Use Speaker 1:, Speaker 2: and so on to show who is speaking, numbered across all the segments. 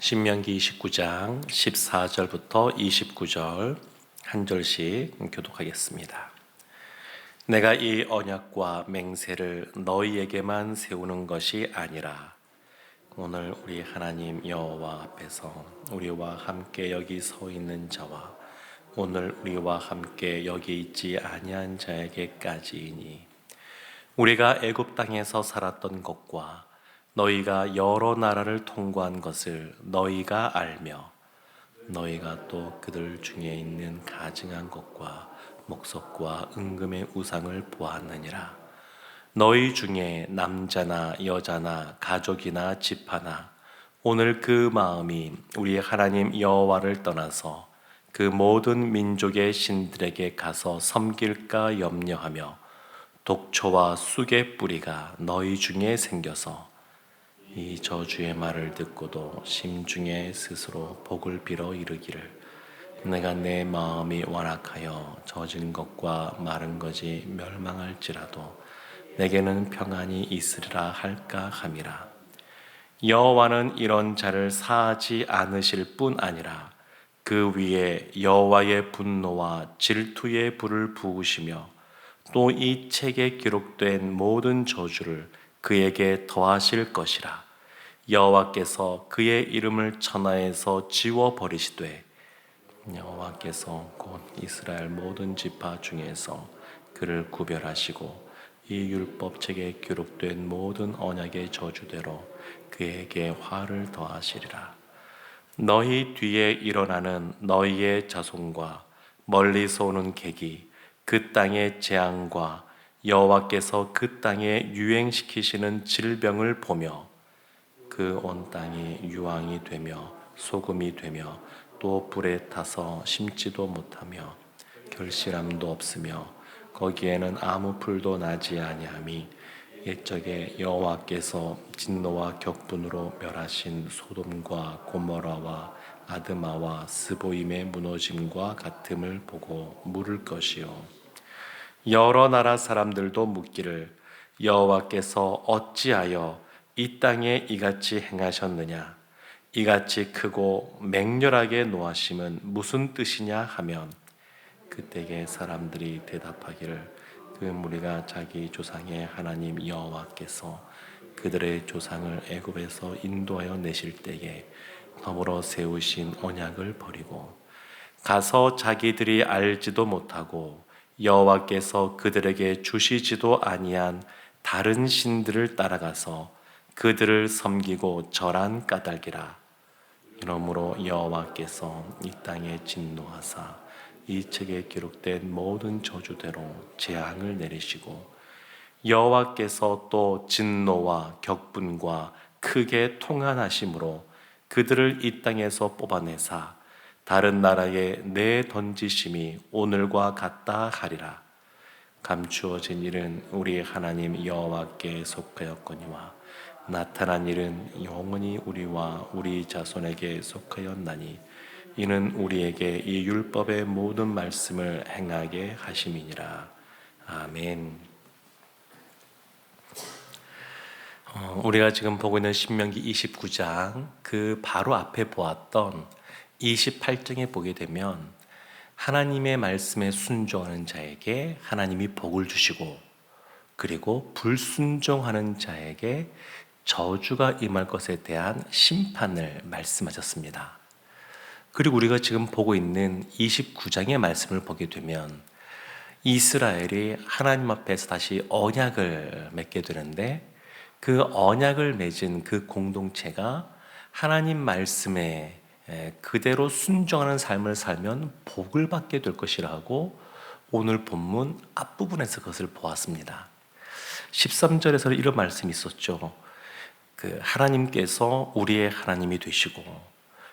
Speaker 1: 신명기 29장 14절부터 29절 한 절씩 교독하겠습니다. 내가 이 언약과 맹세를 너희에게만 세우는 것이 아니라 오늘 우리 하나님 여호와 앞에서 우리와 함께 여기 서 있는 자와 오늘 우리와 함께 여기 있지 아니한 자에게까지이니 우리가 애굽 땅에서 살았던 것과 너희가 여러 나라를 통과한 것을 너희가 알며 너희가 또 그들 중에 있는 가증한 것과 목석과 은금의 우상을 보았느니라. 너희 중에 남자나 여자나 가족이나 집하나 오늘 그 마음이 우리 하나님 여호와를 떠나서 그 모든 민족의 신들에게 가서 섬길까 염려하며 독초와 쑥의 뿌리가 너희 중에 생겨서 이 저주의 말을 듣고도 심중에 스스로 복을 빌어 이르기를 내가 내 마음이 완악하여 젖은 것과 마른 것이 멸망할지라도 내게는 평안이 있으리라 할까 함이라. 여호와는 이런 자를 사하지 않으실 뿐 아니라 그 위에 여호와의 분노와 질투의 불을 부으시며 또 이 책에 기록된 모든 저주를 그에게 더하실 것이라. 여호와께서 그의 이름을 천하에서 지워 버리시되 여호와께서 곧 이스라엘 모든 지파 중에서 그를 구별하시고 이 율법책에 기록된 모든 언약의 저주대로 그에게 화를 더하시리라. 너희 뒤에 일어나는 너희의 자손과 멀리서 오는 객이 그 땅의 재앙과 여호와께서 그 땅에 유행시키시는 질병을 보며 그 온 땅이 유황이 되며 소금이 되며 또 불에 타서 심지도 못하며 결실함도 없으며 거기에는 아무 풀도 나지 아니함이 옛적에 여호와께서 진노와 격분으로 멸하신 소돔과 고모라와 아드마와 스보임의 무너짐과 같음을 보고 물을 것이요 여러 나라 사람들도 묻기를 여호와께서 어찌하여 이 땅에 이같이 행하셨느냐 이같이 크고 맹렬하게 노하심은 무슨 뜻이냐 하면 그때에 사람들이 대답하기를 그 무리가 자기 조상의 하나님 여호와께서 그들의 조상을 애굽에서 인도하여 내실 때에 더불어 세우신 언약을 버리고 가서 자기들이 알지도 못하고 여호와께서 그들에게 주시지도 아니한 다른 신들을 따라가서 그들을 섬기고 절한 까닭이라. 이러므로 여호와께서 이 땅에 진노하사 이 책에 기록된 모든 저주대로 재앙을 내리시고 여호와께서 또 진노와 격분과 크게 통한하심으로 그들을 이 땅에서 뽑아내사 다른 나라에 내던지심이 오늘과 같다 하리라. 감추어진 일은 우리 하나님 여호와께 속하였거니와 나타난 일은 영원히 우리와 우리 자손에게 속하였나니 이는 우리에게 이 율법의 모든 말씀을 행하게 하심이니라. 아멘. 우리가 지금 보고 있는 신명기 29장 그 바로 앞에 보았던 28장에 보게 되면 하나님의 말씀에 순종하는 자에게 하나님이 복을 주시고 그리고 불순종하는 자에게 저주가 임할 것에 대한 심판을 말씀하셨습니다. 그리고 우리가 지금 보고 있는 29장의 말씀을 보게 되면 이스라엘이 하나님 앞에서 다시 언약을 맺게 되는데 그 언약을 맺은 그 공동체가 하나님 말씀에 그대로 순종하는 삶을 살면 복을 받게 될 것이라고 오늘 본문 앞부분에서 그것을 보았습니다. 13절에서 이런 말씀이 있었죠. 그 하나님께서 우리의 하나님이 되시고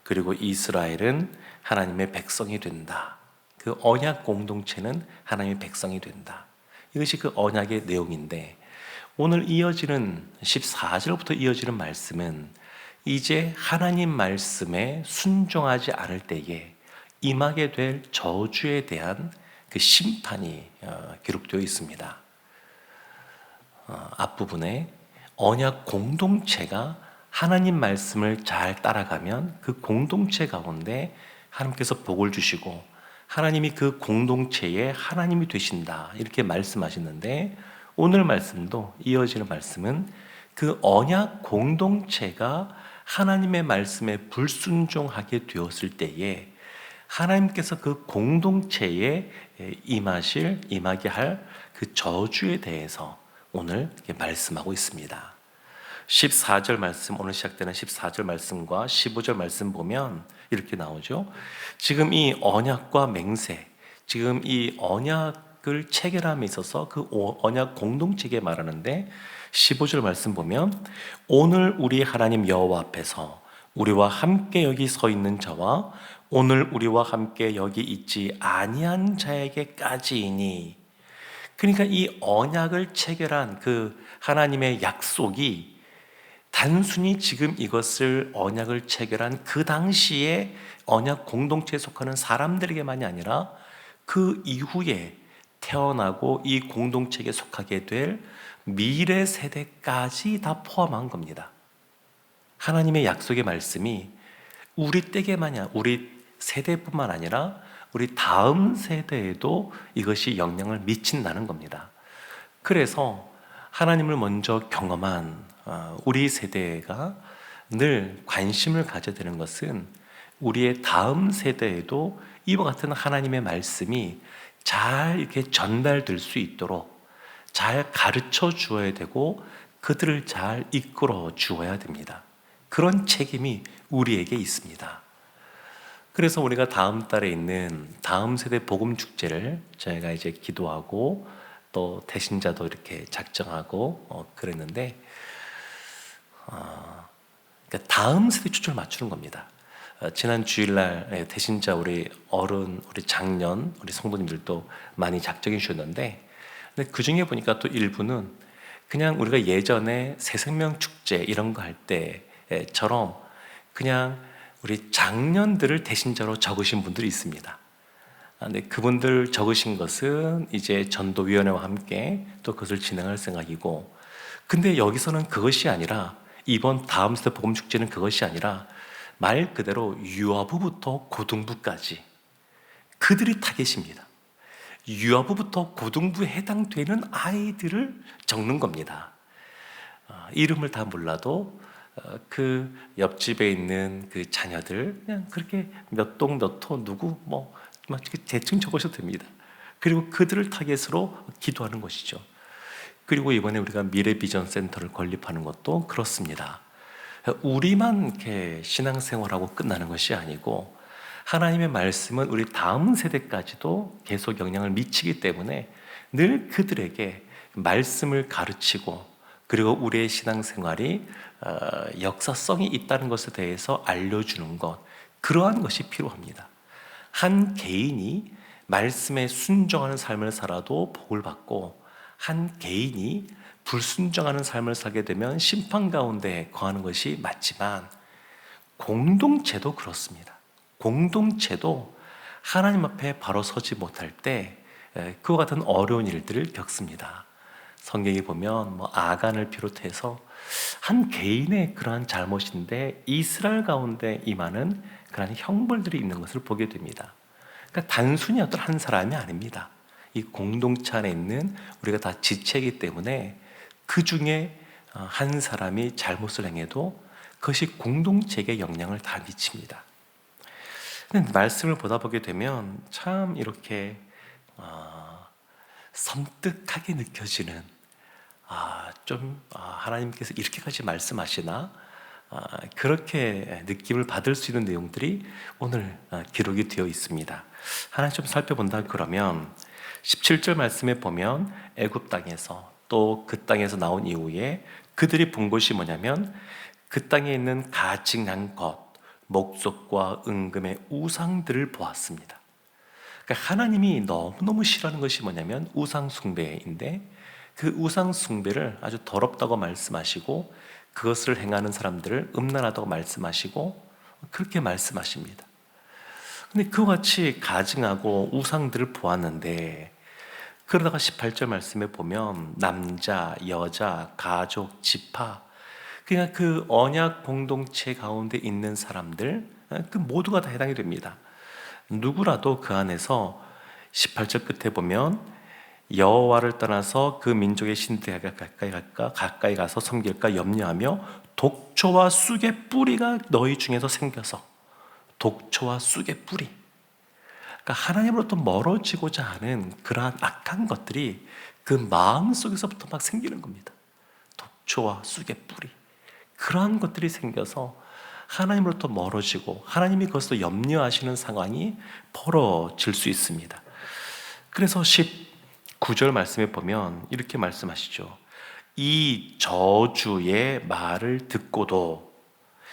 Speaker 1: 그리고 이스라엘은 하나님의 백성이 된다. 그 언약 공동체는 하나님의 백성이 된다. 이것이 그 언약의 내용인데 오늘 이어지는 14절부터 이어지는 말씀은 이제 하나님 말씀에 순종하지 않을 때에 임하게 될 저주에 대한 그 심판이 기록되어 있습니다. 앞부분에 언약 공동체가 하나님 말씀을 잘 따라가면 그 공동체 가운데 하나님께서 복을 주시고 하나님이 그 공동체의 하나님이 되신다 이렇게 말씀하시는데, 오늘 말씀도 이어지는 말씀은 그 언약 공동체가 하나님의 말씀에 불순종하게 되었을 때에 하나님께서 그 공동체에 임하게 할 그 저주에 대해서 오늘 말씀하고 있습니다. 14절 말씀, 오늘 시작되는 14절 말씀과 15절 말씀 보면 이렇게 나오죠. 지금 이 언약과 맹세, 지금 이 언약을 체결함에 있어서 그 언약 공동체에 말하는데, 15절 말씀 보면 오늘 우리 하나님 여호와 앞에서 우리와 함께 여기 서 있는 자와 오늘 우리와 함께 여기 있지 아니한 자에게까지이니, 그러니까 이 언약을 체결한 그 하나님의 약속이 단순히 지금 이것을 언약을 체결한 그 당시에 언약 공동체에 속하는 사람들에게만이 아니라 그 이후에 태어나고 이 공동체에 속하게 될 미래 세대까지 다 포함한 겁니다. 하나님의 약속의 말씀이 우리 때에만이 아니라 우리 세대뿐만 아니라 우리 다음 세대에도 이것이 영향을 미친다는 겁니다. 그래서 하나님을 먼저 경험한 우리 세대가 늘 관심을 가져야 되는 것은 우리의 다음 세대에도 이와 같은 하나님의 말씀이 잘 이렇게 전달될 수 있도록 잘 가르쳐 주어야 되고 그들을 잘 이끌어 주어야 됩니다. 그런 책임이 우리에게 있습니다. 그래서 우리가 다음 달에 있는 다음 세대 복음 축제를 저희가 이제 기도하고 또 대신자도 이렇게 작정하고 그랬는데, 그러니까 다음 세대 초점을 맞추는 겁니다. 지난 주일날 대신자 우리 어른, 우리 장년, 우리 성도님들도 많이 작정해 주셨는데, 근데 그 중에 보니까 또 일부는 그냥 우리가 예전에 새생명 축제 이런 거 할 때처럼 그냥 우리 장년들을 대신자로 적으신 분들이 있습니다. 근데 그분들 적으신 것은 이제 전도위원회와 함께 또 그것을 진행할 생각이고, 근데 여기서는 그것이 아니라 이번 다음 세대 복음축제는 그것이 아니라 말 그대로 유아부부터 고등부까지 그들이 타겟입니다. 유아부부터 고등부에 해당되는 아이들을 적는 겁니다. 이름을 다 몰라도 그 옆집에 있는 그 자녀들 그냥 그렇게 몇 동 몇 호 누구 뭐 대충 적으셔도 됩니다. 그리고 그들을 타겟으로 기도하는 것이죠. 그리고 이번에 우리가 미래 비전 센터를 건립하는 것도 그렇습니다. 우리만 이렇게 신앙생활하고 끝나는 것이 아니고 하나님의 말씀은 우리 다음 세대까지도 계속 영향을 미치기 때문에 늘 그들에게 말씀을 가르치고, 그리고 우리의 신앙생활이 역사성이 있다는 것에 대해서 알려주는 것, 그러한 것이 필요합니다. 한 개인이 말씀에 순종하는 삶을 살아도 복을 받고, 한 개인이 불순종하는 삶을 살게 되면 심판 가운데 거하는 것이 맞지만, 공동체도 그렇습니다. 공동체도 하나님 앞에 바로 서지 못할 때 그와 같은 어려운 일들을 겪습니다. 성경에 보면 아간을 비롯해서 한 개인의 그러한 잘못인데 이스라엘 가운데 임하는 그러한 형벌들이 있는 것을 보게 됩니다. 그러니까 단순히 어떤 한 사람이 아닙니다. 이 공동체 안에 있는 우리가 다 지체이기 때문에 그 중에 한 사람이 잘못을 행해도 그것이 공동체에게 영향을 다 미칩니다. 말씀을 보다 보게 되면 참 이렇게 섬뜩하게 느껴지는, 하나님께서 이렇게까지 말씀하시나, 그렇게 느낌을 받을 수 있는 내용들이 오늘 기록이 되어 있습니다. 하나 좀 살펴본다 그러면 17절 말씀에 보면 애굽 땅에서 또 그 땅에서 나온 이후에 그들이 본 것이 뭐냐면 그 땅에 있는 가증한 것, 목석과 은금의 우상들을 보았습니다. 그러니까 하나님이 너무너무 싫어하는 것이 뭐냐면 우상 숭배인데, 그 우상 숭배를 아주 더럽다고 말씀하시고 그것을 행하는 사람들을 음란하다고 말씀하시고 그렇게 말씀하십니다. 근데 그와 같이 가증하고 우상들을 보았는데, 그러다가 18절 말씀에 보면 남자, 여자, 가족, 지파, 그냥 그 언약 공동체 가운데 있는 사람들, 그 모두가 다 해당이 됩니다. 누구라도 그 안에서 18절 끝에 보면 여호와를 떠나서 그 민족의 신들에게 가까이 가서 섬길까 염려하며 독초와 쑥의 뿌리가 너희 중에서 생겨서, 독초와 쑥의 뿌리, 그러니까 하나님으로부터 멀어지고자 하는 그러한 악한 것들이 그 마음 속에서부터 막 생기는 겁니다. 독초와 쑥의 뿌리, 그러한 것들이 생겨서 하나님으로부터 멀어지고 하나님이 그것을 염려하시는 상황이 벌어질 수 있습니다. 그래서 19절 말씀에 보면 이렇게 말씀하시죠. 이 저주의 말을 듣고도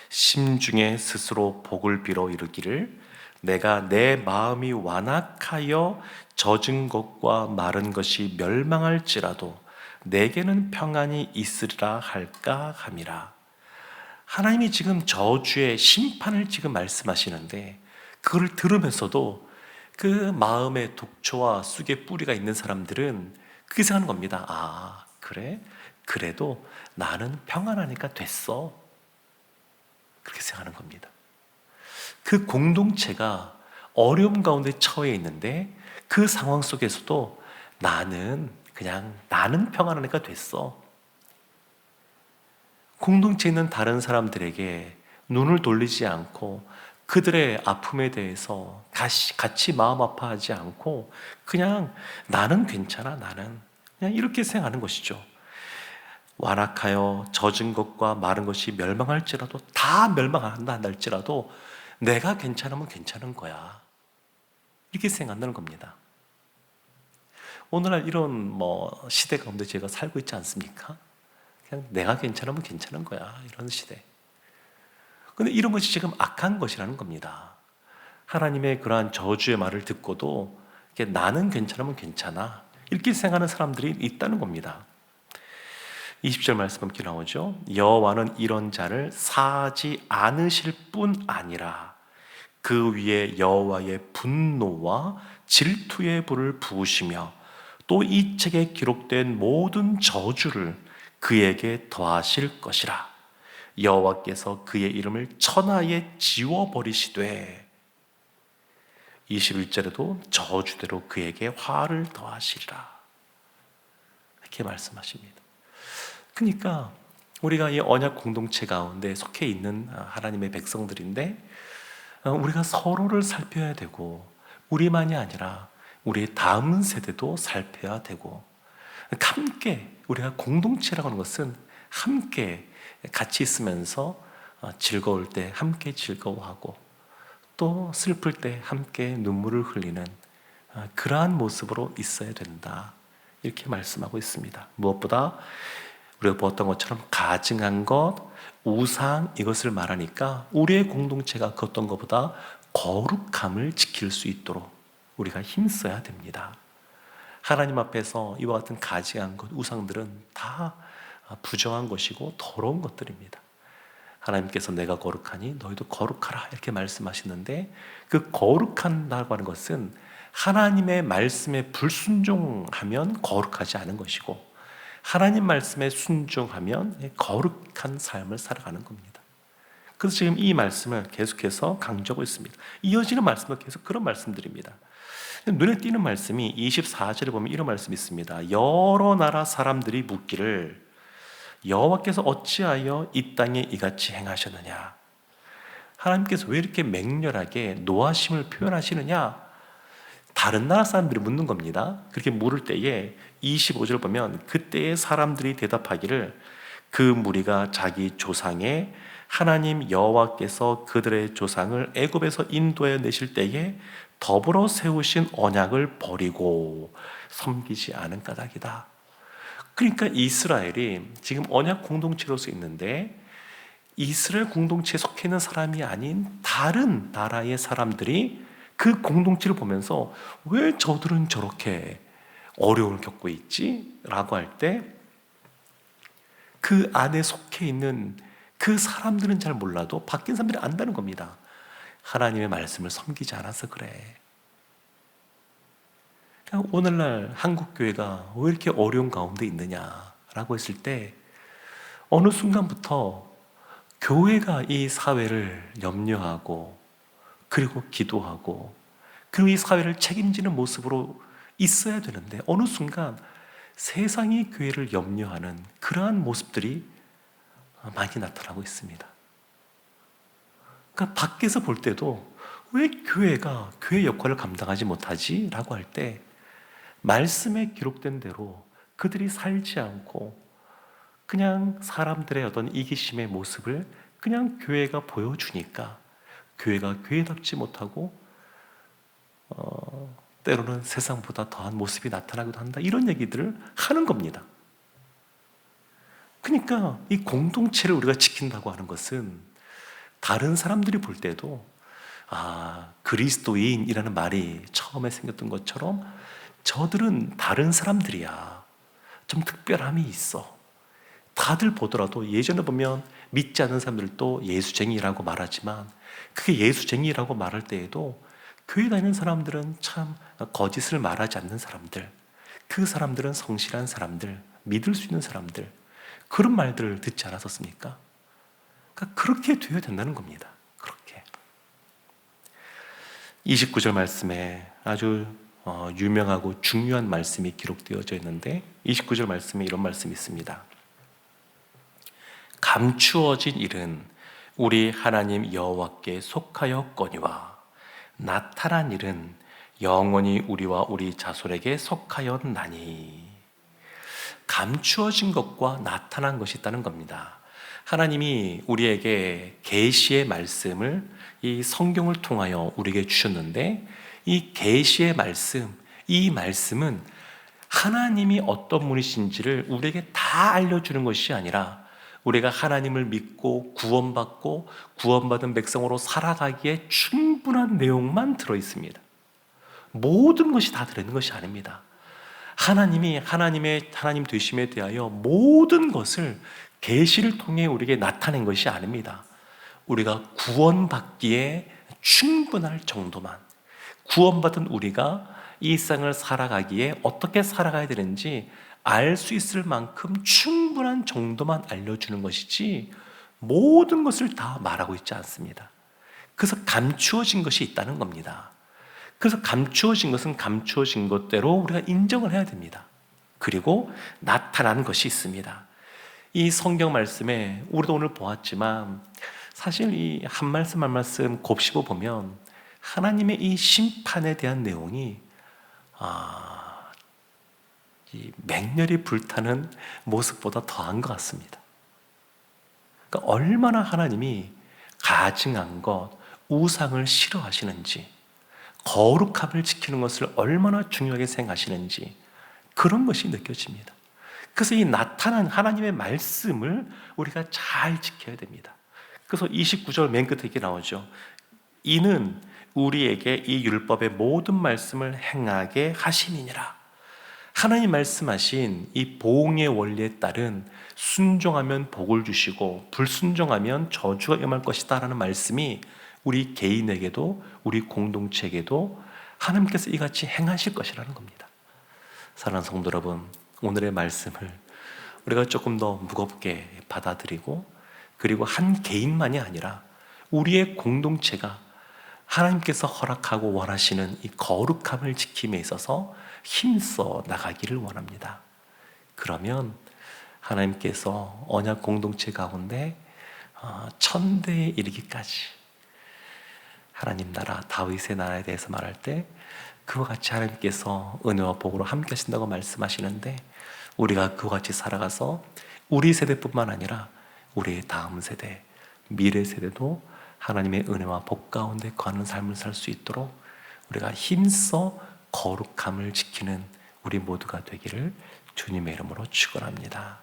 Speaker 1: 심중에 스스로 복을 빌어 이르기를, 내가 내 마음이 완악하여 젖은 것과 마른 것이 멸망할지라도 내게는 평안이 있으리라 할까 함이라. 하나님이 지금 저주의 심판을 지금 말씀하시는데, 그걸 들으면서도 그 마음에 독초와 쑥의 뿌리가 있는 사람들은 그렇게 생각하는 겁니다. 아, 그래? 그래도 나는 평안하니까 됐어. 그렇게 생각하는 겁니다. 그 공동체가 어려움 가운데 처해 있는데 그 상황 속에서도 나는 평안하니까 됐어. 공동체에 있는 다른 사람들에게 눈을 돌리지 않고 그들의 아픔에 대해서 같이 마음 아파하지 않고 그냥 나는 괜찮아, 나는 그냥 이렇게 생각하는 것이죠. 완악하여 젖은 것과 마른 것이 멸망할지라도, 다 멸망한다 할지라도 내가 괜찮으면 괜찮은 거야, 이렇게 생각한다는 겁니다. 오늘날 이런 시대 가운데 제가 살고 있지 않습니까? 그냥 내가 괜찮으면 괜찮은 거야, 이런 시대. 근데 이런 것이 지금 악한 것이라는 겁니다. 하나님의 그러한 저주의 말을 듣고도 나는 괜찮으면 괜찮아, 이렇게 생각하는 사람들이 있다는 겁니다. 20절 말씀 이렇게 나오죠. 여호와는 이런 자를 사하지 않으실 뿐 아니라 그 위에 여호와의 분노와 질투의 불을 부으시며 또 이 책에 기록된 모든 저주를 그에게 더하실 것이라. 여호와께서 그의 이름을 천하에 지워버리시되 21절에도 저주대로 그에게 화를 더하시리라, 이렇게 말씀하십니다. 그러니까 우리가 이 언약 공동체 가운데 속해 있는 하나님의 백성들인데, 우리가 서로를 살펴야 되고, 우리만이 아니라 우리의 다음 세대도 살펴야 되고, 함께, 우리가 공동체라고 하는 것은 함께 같이 있으면서 즐거울 때 함께 즐거워하고 또 슬플 때 함께 눈물을 흘리는 그러한 모습으로 있어야 된다, 이렇게 말씀하고 있습니다. 무엇보다 우리가 보았던 것처럼 가증한 것, 우상, 이것을 말하니까 우리의 공동체가 그 어떤 것보다 거룩함을 지킬 수 있도록 우리가 힘써야 됩니다. 하나님 앞에서 이와 같은 가증한 것, 우상들은 다 부정한 것이고 더러운 것들입니다. 하나님께서 내가 거룩하니 너희도 거룩하라, 이렇게 말씀하시는데, 그 거룩한다고 하는 것은 하나님의 말씀에 불순종하면 거룩하지 않은 것이고, 하나님 말씀에 순종하면 거룩한 삶을 살아가는 겁니다. 그래서 지금 이 말씀을 계속해서 강조하고 있습니다. 이어지는 말씀도 계속 그런 말씀들입니다. 눈에 띄는 말씀이 24절에 보면 이런 말씀이 있습니다. 여러 나라 사람들이 묻기를 여호와께서 어찌하여 이 땅에 이같이 행하셨느냐. 하나님께서 왜 이렇게 맹렬하게 노하심을 표현하시느냐, 다른 나라 사람들이 묻는 겁니다. 그렇게 물을 때에 25절 보면 그때의 사람들이 대답하기를, 그 무리가 자기 조상의 하나님 여호와께서 그들의 조상을 애굽에서 인도해 내실 때에 더불어 세우신 언약을 버리고 섬기지 않은 까닭이다. 그러니까 이스라엘이 지금 언약 공동체로서 있는데, 이스라엘 공동체에 속해 있는 사람이 아닌 다른 나라의 사람들이 그 공동체를 보면서 왜 저들은 저렇게 어려움을 겪고 있지? 라고 할 때 그 안에 속해 있는 그 사람들은 잘 몰라도 바뀐 사람들이 안다는 겁니다. 하나님의 말씀을 섬기지 않아서 그래. 그러니까 오늘날 한국교회가 왜 이렇게 어려운 가운데 있느냐라고 했을 때, 어느 순간부터 교회가 이 사회를 염려하고 그리고 기도하고 그리고 이 사회를 책임지는 모습으로 있어야 되는데 어느 순간 세상이 교회를 염려하는 그러한 모습들이 많이 나타나고 있습니다. 그러니까 밖에서 볼 때도 왜 교회가 교회 역할을 감당하지 못하지? 라고 할 때 말씀에 기록된 대로 그들이 살지 않고 그냥 사람들의 어떤 이기심의 모습을 그냥 교회가 보여주니까 교회가 교회답지 못하고 때로는 세상보다 더한 모습이 나타나기도 한다, 이런 얘기들을 하는 겁니다. 그러니까 이 공동체를 우리가 지킨다고 하는 것은 다른 사람들이 볼 때도 그리스도인이라는 말이 처음에 생겼던 것처럼 저들은 다른 사람들이야, 좀 특별함이 있어. 다들 보더라도 예전에 보면 믿지 않는 사람들도 예수쟁이라고 말하지만 그게 예수쟁이라고 말할 때에도 교회 다니는 사람들은 참 거짓을 말하지 않는 사람들, 그 사람들은 성실한 사람들, 믿을 수 있는 사람들, 그런 말들을 듣지 않았었습니까? 그러니까 그렇게 되어야 된다는 겁니다. 그렇게 29절 말씀에 아주 유명하고 중요한 말씀이 기록되어져 있는데 29절 말씀에 이런 말씀이 있습니다. 감추어진 일은 우리 하나님 여호와께 속하였거니와 나타난 일은 영원히 우리와 우리 자손에게 속하였나니. 감추어진 것과 나타난 것이 있다는 겁니다. 하나님이 우리에게 계시의 말씀을 이 성경을 통하여 우리에게 주셨는데 이 계시의 말씀, 이 말씀은 하나님이 어떤 분이신지를 우리에게 다 알려주는 것이 아니라 우리가 하나님을 믿고 구원받고 구원받은 백성으로 살아가기에 충분한 내용만 들어있습니다. 모든 것이 다 들어있는 것이 아닙니다. 하나님이 하나님 되심에 대하여 모든 것을 계시를 통해 우리에게 나타낸 것이 아닙니다. 우리가 구원받기에 충분할 정도만, 구원받은 우리가 이 세상을 살아가기에 어떻게 살아가야 되는지 알 수 있을 만큼 충분한 정도만 알려주는 것이지 모든 것을 다 말하고 있지 않습니다. 그래서 감추어진 것이 있다는 겁니다. 그래서 감추어진 것은 감추어진 것대로 우리가 인정을 해야 됩니다. 그리고 나타난 것이 있습니다. 이 성경 말씀에 우리도 오늘 보았지만 사실 이 한 말씀 한 말씀 곱씹어 보면 하나님의 이 심판에 대한 내용이 이 맹렬히 불타는 모습보다 더한 것 같습니다. 그러니까 얼마나 하나님이 가증한 것, 우상을 싫어하시는지, 거룩함을 지키는 것을 얼마나 중요하게 생각하시는지 그런 것이 느껴집니다. 그래서 이 나타난 하나님의 말씀을 우리가 잘 지켜야 됩니다. 그래서 29절 맨 끝에 이렇게 나오죠. 이는 우리에게 이 율법의 모든 말씀을 행하게 하심이니라. 하나님 말씀하신 이 보응의 원리에 따른 순종하면 복을 주시고 불순종하면 저주가 임할 것이다 라는 말씀이 우리 개인에게도 우리 공동체에게도 하나님께서 이같이 행하실 것이라는 겁니다. 사랑하는 성도 여러분, 오늘의 말씀을 우리가 조금 더 무겁게 받아들이고 그리고 한 개인만이 아니라 우리의 공동체가 하나님께서 허락하고 원하시는 이 거룩함을 지킴에 있어서 힘써 나가기를 원합니다. 그러면 하나님께서 언약 공동체 가운데 천대에 이르기까지 하나님 나라 다윗의 나라에 대해서 말할 때 그와 같이 하나님께서 은혜와 복으로 함께 하신다고 말씀하시는데 우리가 그와 같이 살아가서 우리 세대뿐만 아니라 우리의 다음 세대, 미래 세대도 하나님의 은혜와 복 가운데 거하는 삶을 살 수 있도록 우리가 힘써 거룩함을 지키는 우리 모두가 되기를 주님의 이름으로 축원합니다.